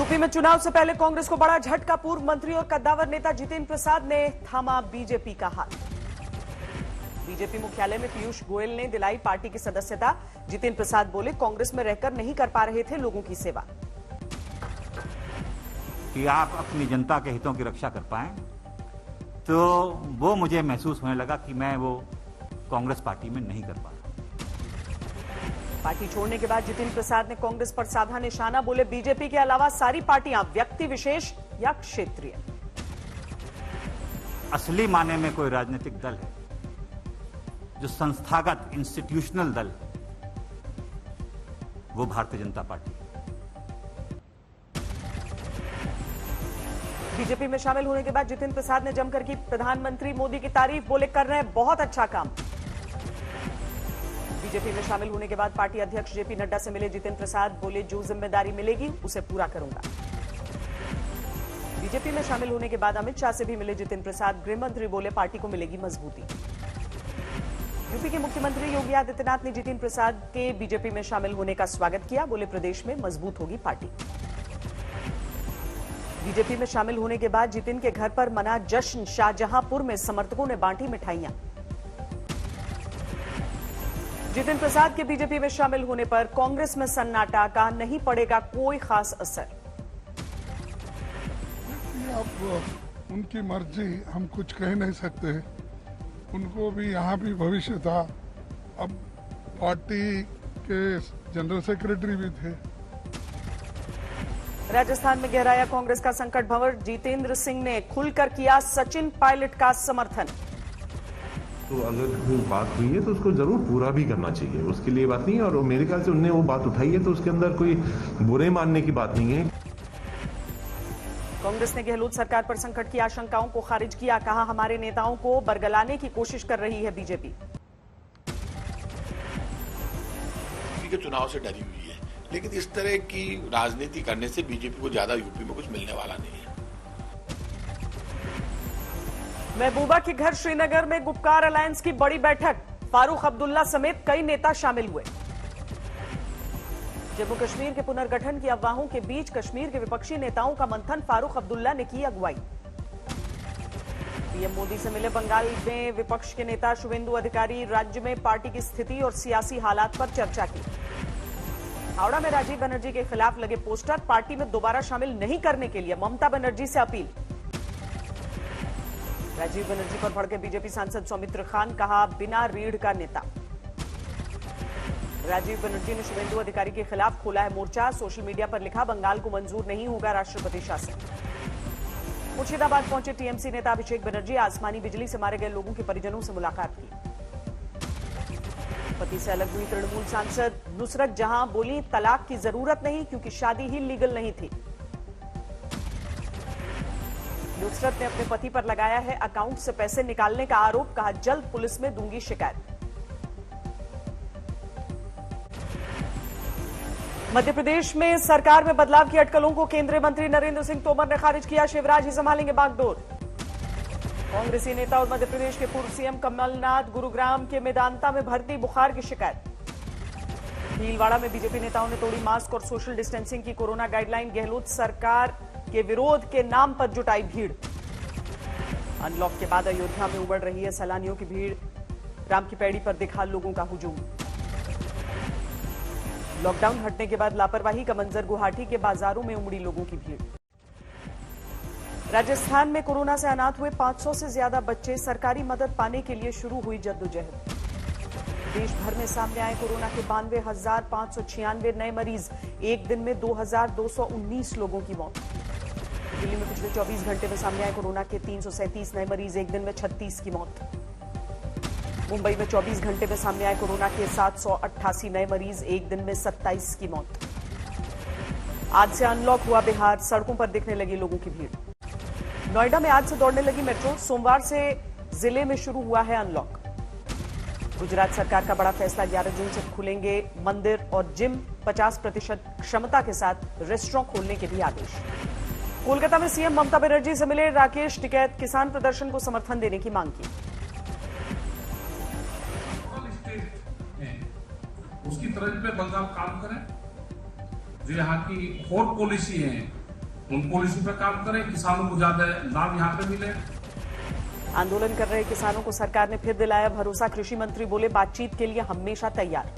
UP में चुनाव से पहले कांग्रेस को बड़ा झटका। पूर्व मंत्री और कद्दावर नेता जितेंद्र प्रसाद ने थामा बीजेपी का हाथ। बीजेपी मुख्यालय में पीयूष गोयल ने दिलाई पार्टी की सदस्यता। जितेंद्र प्रसाद बोले, कांग्रेस में रहकर नहीं कर पा रहे थे लोगों की सेवा। कि आप अपनी जनता के हितों की रक्षा कर पाएं, तो वो मुझे महसूस होने लगा कि मैं वो कांग्रेस पार्टी में नहीं कर पा रहा। पार्टी छोड़ने के बाद जितेंद्र प्रसाद ने कांग्रेस पर साधा निशाना। बोले, बीजेपी के अलावा सारी पार्टियां व्यक्ति विशेष या क्षेत्रीय। असली माने में कोई राजनीतिक दल है जो संस्थागत इंस्टीट्यूशनल दल है, वो भारतीय जनता पार्टी है। बीजेपी में शामिल होने के बाद जितेंद्र प्रसाद ने जमकर की प्रधानमंत्री मोदी की तारीफ। बोले, कर रहे हैं बहुत अच्छा काम। बीजेपी में शामिल होने के बाद पार्टी अध्यक्ष जेपी नड्डा से मिले जितेंद्र प्रसाद। बोले, जो जिम्मेदारी मिलेगी उसे पूरा करूंगा। बीजेपी में शामिल होने के बाद अमित शाह से भी मिले जितेंद्र प्रसाद। गृह मंत्री बोले, पार्टी को मिलेगी मजबूती। यूपी के मुख्यमंत्री योगी आदित्यनाथ ने जितेंद्र प्रसाद के बीजेपी में शामिल होने का स्वागत किया। बोले, प्रदेश में मजबूत होगी पार्टी। बीजेपी में शामिल होने के बाद जितेंद्र के घर पर मना जश्न। शाहजहांपुर में समर्थकों ने बांटी मिठाइयां। जितेंद्र प्रसाद के बीजेपी में शामिल होने पर कांग्रेस में सन्नाटा। कहा, नहीं पड़ेगा कोई खास असर। अब उनकी मर्जी, हम कुछ कह नहीं सकते। उनको भी यहाँ भी भविष्य था। अब पार्टी के जनरल सेक्रेटरी भी थे। राजस्थान में गहराया कांग्रेस का संकट भंवर। जितेंद्र सिंह ने खुलकर किया सचिन पायलट का समर्थन। तो अगर कोई बात हुई है तो उसको जरूर पूरा भी करना चाहिए, उसके लिए बात नहीं है। और मेरे ख्याल से उनने वो बात उठाई है तो उसके अंदर कोई बुरे मानने की बात नहीं है। कांग्रेस ने गहलोत सरकार पर संकट की आशंकाओं को खारिज किया। कहा, हमारे नेताओं को बरगलाने की कोशिश कर रही है बीजेपी। के चुनाव से डरी हुई है, लेकिन इस तरह की राजनीति करने से बीजेपी को ज्यादा यूपी में कुछ मिलने वाला नहीं है। महबूबा के घर श्रीनगर में गुपकार अलायंस की बड़ी बैठक। फारूक अब्दुल्ला समेत कई नेता शामिल हुए। जम्मू कश्मीर के पुनर्गठन की अफवाहों के बीच कश्मीर के विपक्षी नेताओं का मंथन। फारूक अब्दुल्ला ने की अगुवाई। पीएम मोदी से मिले बंगाल में विपक्ष के नेता शुवेंदु अधिकारी। राज्य में पार्टी की स्थिति और सियासी हालात पर चर्चा की। हावड़ा में राजीव बनर्जी के खिलाफ लगे पोस्टर। पार्टी में दोबारा शामिल नहीं करने के लिए ममता बनर्जी से अपील। राजीव बनर्जी पर भड़के बीजेपी सांसद सौमित्र खान। कहा, बिना रीढ़ का नेता। राजीव बनर्जी ने शुवेंदु अधिकारी के खिलाफ खोला है मोर्चा। सोशल मीडिया पर लिखा, बंगाल को मंजूर नहीं होगा राष्ट्रपति शासन। मुर्शिदाबाद पहुंचे टीएमसी नेता अभिषेक बनर्जी। आसमानी बिजली से मारे गए लोगों के परिजनों से मुलाकात की। पति से अलग हुई तृणमूल सांसद नुसरत जहां। बोली, तलाक की जरूरत नहीं क्योंकि शादी ही लीगल नहीं थी। नुसरत ने अपने पति पर लगाया है अकाउंट से पैसे निकालने का आरोप। कहा, जल्द पुलिस में दूंगी शिकायत। मध्य प्रदेश में सरकार में बदलाव की अटकलों को केंद्रीय मंत्री नरेंद्र सिंह तोमर ने खारिज किया। शिवराज ही संभालेंगे बागडोर। कांग्रेसी नेता और मध्य प्रदेश के पूर्व सीएम कमलनाथ गुरुग्राम के मेदांता में भर्ती। बुखार की शिकायत। भीलवाड़ा में बीजेपी नेताओं ने तोड़ी मास्क और सोशल डिस्टेंसिंग की कोरोना गाइडलाइन। गहलोत सरकार के विरोध के नाम पर जुटाई भीड़। अनलॉक के बाद अयोध्या में उमड़ रही है सैलानियों की भीड़। राम की पैड़ी पर दिखा लोगों का हुजूम। लॉकडाउन हटने के बाद लापरवाही का मंजर। गुवाहाटी के बाजारों में उमड़ी लोगों की भीड़। राजस्थान में कोरोना से अनाथ हुए 500 से ज्यादा बच्चे। सरकारी मदद पाने के लिए शुरू हुई जद्दोजहद। देश भर में सामने आए कोरोना के 92,596 नए मरीज। एक दिन में 2,219 लोगों की मौत। दिल्ली में पिछले 24 घंटे में सामने आए कोरोना के 337 नए मरीज। एक दिन में 36 की मौत। मुंबई में 24 घंटे में सामने आए कोरोना के 788 नए मरीज। एक दिन में 27 की मौत। आज से अनलॉक हुआ बिहार। सड़कों पर दिखने लगी लोगों की भीड़। नोएडा में आज से दौड़ने लगी मेट्रो। सोमवार से जिले में शुरू हुआ है अनलॉक। गुजरात सरकार का बड़ा फैसला। 11 जून से खुलेंगे मंदिर और जिम। 50% क्षमता के साथ रेस्टोरेंट खोलने के भी आदेश। कोलकाता में सीएम ममता बनर्जी से मिले राकेश टिकैत। किसान प्रदर्शन को समर्थन देने की मांग की। उसकी तरफ पे बंगाल काम करें। जो यहाँ की फोर्ट पॉलिसी है उन पॉलिसी पर काम करें, किसानों को ज्यादा लाभ यहाँ पे मिले। आंदोलन कर रहे किसानों को सरकार ने फिर दिलाया भरोसा। कृषि मंत्री बोले बातचीत के लिए हमेशा तैयार।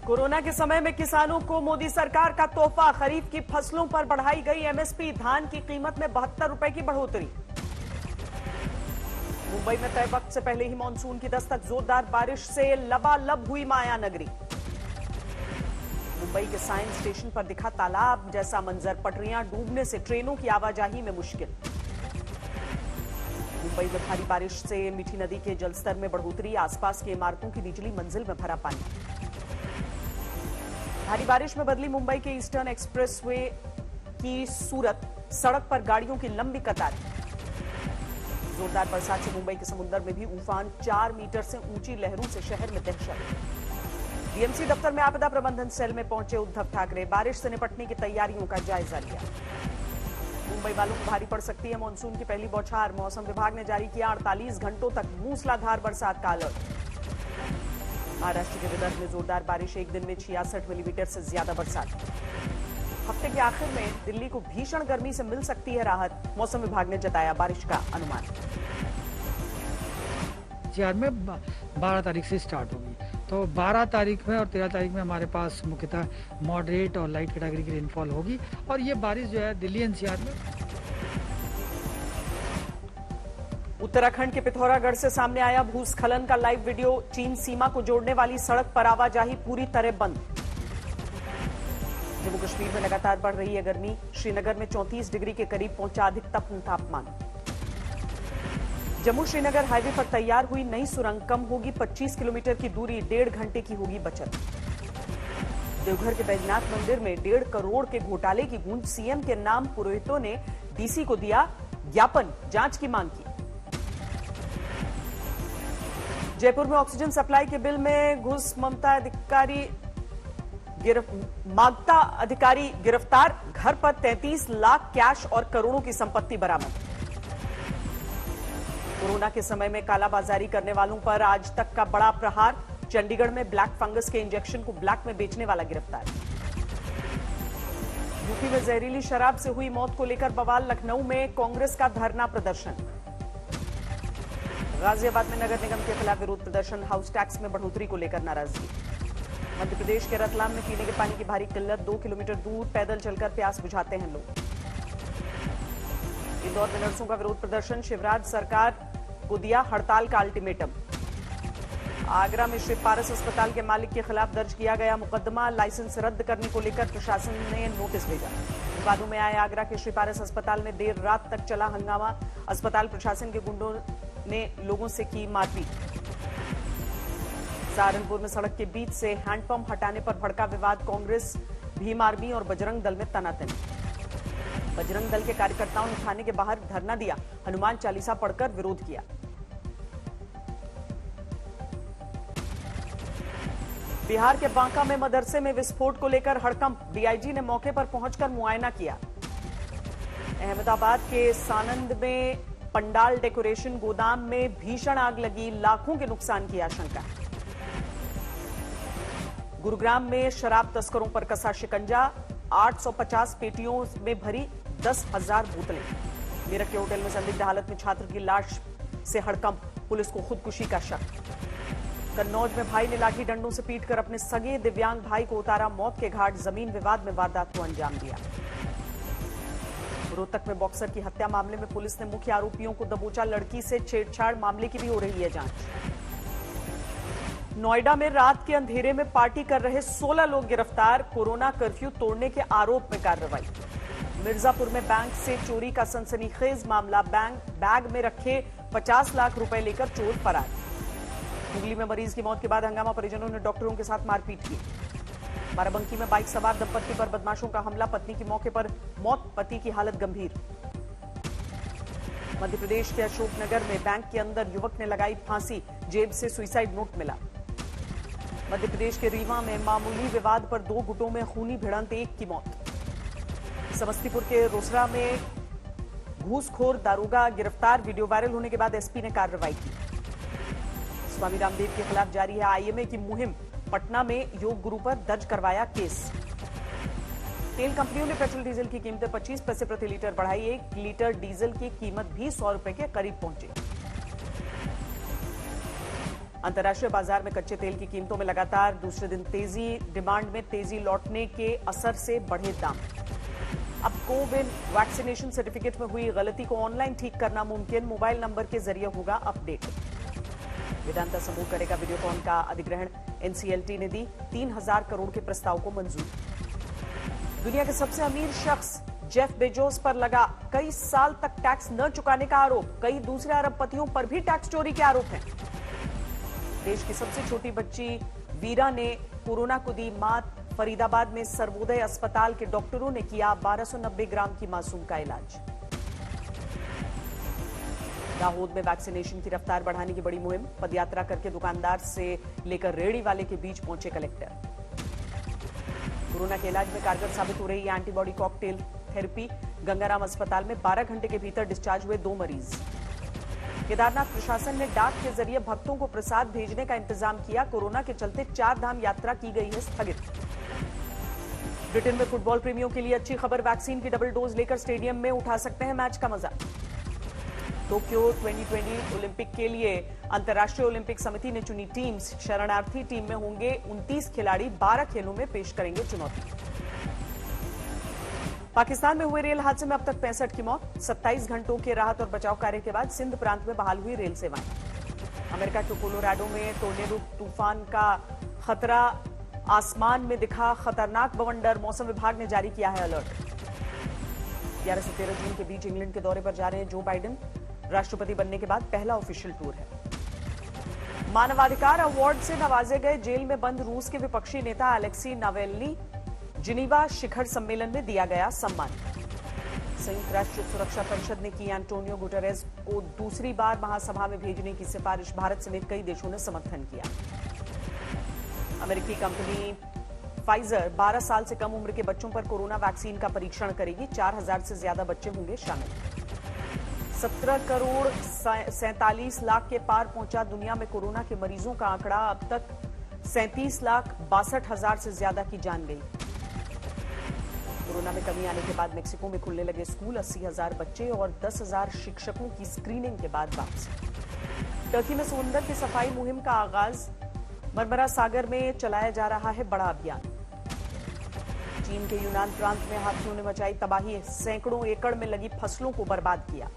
कोरोना के समय में किसानों को मोदी सरकार का तोहफा, खरीफ की फसलों पर बढ़ाई गई एमएसपी, धान की कीमत में 72 रुपए की बढ़ोतरी। मुंबई में तय वक्त से पहले ही मानसून की दस्तक, जोरदार बारिश से लबालब हुई माया नगरी। मुंबई के साइंस स्टेशन पर दिखा तालाब जैसा मंजर, पटरियां डूबने से ट्रेनों की आवाजाही में मुश्किल। मुंबई में भारी बारिश से मीठी नदी के जलस्तर में बढ़ोतरी, आसपास की इमारतों की निचली मंजिल में भरा पानी। भारी बारिश में बदली मुंबई के ईस्टर्न एक्सप्रेसवे की सूरत, सड़क पर गाड़ियों की लंबी कतार। जोरदार बरसात से मुंबई के समुद्र में भी उफान, 4 मीटर से ऊंची लहरों से शहर में दहशत। डीएमसी दफ्तर में आपदा प्रबंधन सेल में पहुंचे उद्धव ठाकरे, बारिश से निपटने की तैयारियों का जायजा लिया। मुंबई वालों को भारी पड़ सकती है मानसून की पहली बौछार, मौसम विभाग ने जारी किया 48 घंटों तक मूसलाधार बरसात का अलर्ट। महाराष्ट्र के विदर्भ में जोरदार बारिश, एक दिन में 66 मिलीमीटर से ज्यादा बरसात। हफ्ते के आखिर में दिल्ली को भीषण गर्मी से मिल सकती है राहत, मौसम विभाग ने जताया बारिश का अनुमान। एनसीआर में 12 तारीख से स्टार्ट होगी, तो 12 तारीख में और 13 तारीख में हमारे पास मुख्यतः मॉडरेट और लाइट कैटेगरी की रेनफॉल होगी। और ये बारिश जो है दिल्ली एनसीआर में। उत्तराखंड के पिथौरागढ़ से सामने आया भूस्खलन का लाइव वीडियो, चीन सीमा को जोड़ने वाली सड़क पर आवाजाही पूरी तरह बंद। जम्मू कश्मीर में लगातार बढ़ रही है गर्मी, श्रीनगर में 34 डिग्री के करीब पहुंचा अधिकतम तापमान। जम्मू श्रीनगर हाईवे पर तैयार हुई नई सुरंग, कम होगी 25 किलोमीटर की दूरी, 1.5 घंटे की होगी बचत। देवघर के बैजनाथ मंदिर में 1.5 करोड़ के घोटाले की गूंज, सीएम के नाम पुरोहितों ने डीसी को दिया ज्ञापन, जांच की मांग की। जयपुर में ऑक्सीजन सप्लाई के बिल में घुस मांगता अधिकारी गिरफ्तार, घर पर 33 लाख कैश और करोड़ों की संपत्ति बरामद। कोरोना के समय में कालाबाजारी करने वालों पर आज तक का बड़ा प्रहार, चंडीगढ़ में ब्लैक फंगस के इंजेक्शन को ब्लैक में बेचने वाला गिरफ्तार। यूपी में जहरीली शराब से हुई मौत को लेकर बवाल, लखनऊ में कांग्रेस का धरना प्रदर्शन। गाजियाबाद में नगर निगम के खिलाफ विरोध प्रदर्शन, हाउस टैक्स में बढ़ोतरी को लेकर नाराजगी। मध्य प्रदेश के रतलाम में पीने के पानी की भारी किल्लत, 2 किलोमीटर दूर पैदल चलकर प्यास बुझाते हैं लोग। इंदौर में नर्सों का विरोध प्रदर्शन, शिवराज सरकार को दिया हड़ताल का अल्टीमेटम। आगरा में श्री पारस अस्पताल के मालिक के खिलाफ दर्ज किया गया मुकदमा, लाइसेंस रद्द करने को लेकर प्रशासन ने नोटिस भेजा। विवादों में आए आगरा के श्री पारस अस्पताल में देर रात तक चला हंगामा, अस्पताल प्रशासन के गुंडों ने लोगों से की मारपीट। सहारनपुर में सड़क के बीच से हैंडपंप हटाने पर भड़का विवाद, कांग्रेस, भीम आर्मी और बजरंग दल में तनातनी। बजरंग दल के कार्यकर्ताओं ने थाने के बाहर धरना दिया, हनुमान चालीसा पढ़कर विरोध किया। बिहार के बांका में मदरसे में विस्फोट को लेकर हड़कंप, डीआईजी ने मौके पर पहुंचकर मुआयना किया। अहमदाबाद के सानंद में पंडाल डेकोरेशन गोदाम में भीषण आग लगी, लाखों के नुकसान की आशंका। गुरुग्राम में शराब तस्करों पर कसा शिकंजा, 850 पेटियों में भरी 10,000 बोतलें। मेरठ के होटल में संदिग्ध हालत में छात्र की लाश से हड़कंप, पुलिस को खुदकुशी का शक। कन्नौज में भाई ने लाठी डंडों से पीटकर अपने सगे दिव्यांग भाई को उतारा मौत के घाट, जमीन विवाद में वारदात को अंजाम दिया। रोहतक में बॉक्सर की हत्या मामले में पुलिस ने मुख्य आरोपियों को दबोचा, लड़की से छेड़छाड़ मामले की भी हो रही है जांच। नोएडा में रात के अंधेरे में पार्टी कर रहे 16 लोग गिरफ्तार, कोरोना कर्फ्यू तोड़ने के आरोप में कार्रवाई। मिर्जापुर में बैंक से चोरी का सनसनीखेज मामला, बैग में रखे 50 लाख रुपए लेकर चोर फरार। हुगली में मरीज की मौत के बाद हंगामा, परिजनों ने डॉक्टरों के साथ मारपीट की। बाराबंकी में बाइक सवार दंपत्ति पर बदमाशों का हमला, पत्नी की मौके पर मौत, पति की हालत गंभीर। मध्य प्रदेश के अशोकनगर में बैंक के अंदर युवक ने लगाई फांसी, जेब से सुसाइड नोट मिला। मध्य प्रदेश के रीवा में मामूली विवाद पर 2 गुटों में खूनी भिड़ंत, 1 की मौत। समस्तीपुर के रोसड़ा में घूसखोर दारोगा गिरफ्तार, वीडियो वायरल होने के बाद एसपी ने कार्रवाई की। स्वामी रामदेव के खिलाफ जारी है आईएमए की मुहिम, पटना में योग गुरु पर दर्ज करवाया केस। तेल कंपनियों ने पेट्रोल डीजल की कीमतें 25 पैसे प्रति लीटर बढ़ाई। 1 लीटर डीजल की कीमत भी 100 रुपए के करीब पहुंची। अंतर्राष्ट्रीय बाजार में कच्चे तेल की कीमतों में लगातार दूसरे दिन तेजी। डिमांड में तेजी लौटने के असर से बढ़े दाम। अब कोविड वैक्सीनेशन सर्टिफिकेट में हुई गलती को ऑनलाइन ठीक करना मुमकिन। मोबाइल नंबर के जरिए होगा अपडेट। वेदांता समूह करेगा वीडियोकॉन का अधिग्रहण। एनसीएलटी ने दी 3000 करोड़ के प्रस्ताव को मंजूरी। दुनिया के सबसे अमीर शख्स जेफ बेजोस पर लगा कई साल तक टैक्स न चुकाने का आरोप। कई दूसरे अरबपतियों पर भी टैक्स चोरी के आरोप हैं। देश की सबसे छोटी बच्ची वीरा ने कोरोना को दी मात। फरीदाबाद में सर्वोदय अस्पताल के डॉक्टरों ने किया 1290 ग्राम की मासूम का इलाज। दाहोद में वैक्सीनेशन की रफ्तार बढ़ाने की बड़ी मुहिम। पदयात्रा करके दुकानदार से लेकर रेहड़ी वाले के बीच पहुंचे कलेक्टर। कोरोना के इलाज में कारगर साबित हो रही है एंटीबॉडी कॉकटेल थेरेपी। गंगाराम अस्पताल में 12 घंटे के भीतर डिस्चार्ज हुए 2 मरीज। केदारनाथ प्रशासन ने डाक के जरिए भक्तों को प्रसाद भेजने का इंतजाम किया। कोरोना के चलते 4 धाम यात्रा की गई है स्थगित। ब्रिटेन में फुटबॉल प्रेमियों के लिए अच्छी खबर। वैक्सीन की डबल डोज लेकर स्टेडियम में उठा सकते हैं मैच का मजा। टोक्यो 2020 ओलंपिक के लिए अंतर्राष्ट्रीय ओलंपिक समिति ने चुनी टीम्स। शरणार्थी टीम में होंगे 29 खिलाड़ी। 12 खेलों में पेश करेंगे चुनौती। पाकिस्तान में हुए रेल हादसे में अब तक 65 की मौत। 27 घंटों के राहत और बचाव कार्य के बाद सिंध प्रांत में बहाल हुई रेल सेवाएं। अमेरिका के कोलोराडो में टोर्नेडो तूफान का खतरा। आसमान में दिखा खतरनाक बवंडर। मौसम विभाग ने जारी किया है अलर्ट। 11 से 13 जून के बीच इंग्लैंड के दौरे पर जा रहे हैं जो बाइडेन। राष्ट्रपति बनने के बाद पहला ऑफिशियल टूर है। मानवाधिकार अवार्ड से नवाजे गए जेल में बंद रूस के विपक्षी नेता अलेक्सी नावेल्नी। जिनीवा शिखर सम्मेलन में दिया गया सम्मान। संयुक्त राष्ट्र सुरक्षा परिषद ने की एंटोनियो गुटेरेस को दूसरी बार महासभा में भेजने की सिफारिश। भारत समेत कई देशों ने समर्थन किया। अमेरिकी कंपनी फाइजर 12 साल से कम उम्र के बच्चों पर कोरोना वैक्सीन का परीक्षण करेगी। 4000 से ज्यादा बच्चे होंगे शामिल। 17 करोड़ 47 लाख के पार पहुंचा दुनिया में कोरोना के मरीजों का आंकड़ा। अब तक 37,62,000 से ज्यादा की जान गई। कोरोना में कमी आने के बाद मेक्सिको में खुलने लगे स्कूल। 80,000 बच्चे और 10,000 शिक्षकों की स्क्रीनिंग के बाद वापसी। टर्की में समुद्र की सफाई मुहिम का आगाज। मरमरा सागर में चलाया जा रहा है बड़ा अभियान। चीन के यूनान प्रांत में हाथियों ने मचाई तबाही। सैकड़ों एकड़ में लगी फसलों को बर्बाद किया।